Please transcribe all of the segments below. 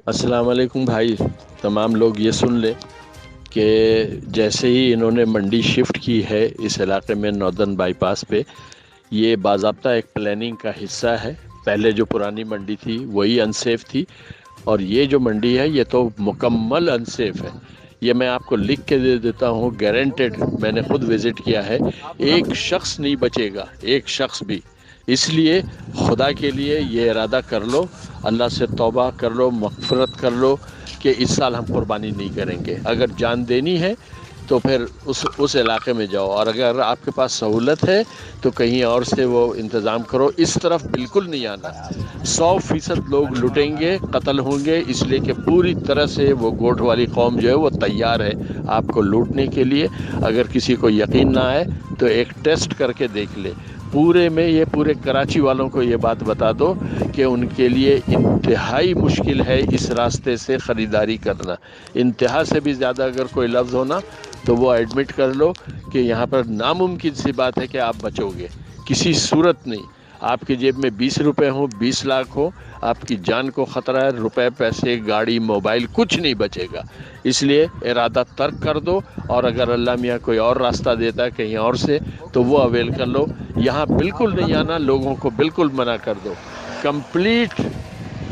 अस्सलाम वालेकुम भाई। तमाम लोग ये सुन लें कि जैसे ही इन्होंने मंडी शिफ्ट की है इस इलाके में नॉर्दर्न बाईपास पे, ये बाज़ाब्ता एक प्लानिंग का हिस्सा है। पहले जो पुरानी मंडी थी वही अनसेफ थी, और ये जो मंडी है ये तो मुकम्मल अनसेफ है। ये मैं आपको लिख के दे देता हूँ, गारंटेड। मैंने खुद विज़िट किया है। एक शख्स नहीं बचेगा, एक शख्स भी। इसलिए खुदा के लिए ये इरादा कर लो, अल्लाह से तौबा कर लो, मग़फ़िरत कर लो कि इस साल हम कुर्बानी नहीं करेंगे। अगर जान देनी है तो फिर उस इलाके में जाओ, और अगर आपके पास सहूलत है तो कहीं और से वो इंतज़ाम करो। इस तरफ बिल्कुल नहीं आना। 100% लोग लुटेंगे, कत्ल होंगे, इसलिए कि पूरी तरह से वो गोट वाली कौम जो है वो तैयार है आपको लूटने के लिए। अगर किसी को यकीन ना आए तो एक टेस्ट करके देख ले। पूरे में ये पूरे कराची वालों को ये बात बता दो कि उनके लिए इंतहाई मुश्किल है इस रास्ते से ख़रीदारी करना। इंतहा से भी ज़्यादा अगर कोई लफ्ज़ हो ना तो वो एडमिट कर लो कि यहाँ पर नामुमकिन सी बात है कि आप बचोगे, किसी सूरत नहीं। आपकी जेब में 20 रुपए हो, 20 लाख हो, आपकी जान को ख़तरा है। रुपए, पैसे, गाड़ी, मोबाइल कुछ नहीं बचेगा। इसलिए इरादा तर्क कर दो, और अगर अल्लाह मियाँ कोई और रास्ता देता है कहीं और से तो वो अवेल कर लो। यहाँ बिल्कुल नहीं आना, लोगों को बिल्कुल मना कर दो। कंप्लीट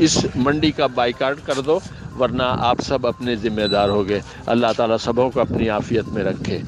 इस मंडी का बाइकाट कर दो, वरना आप सब अपने ज़िम्मेदार हो गए। अल्लाह ताला सबों को अपनी आफियत में रखे।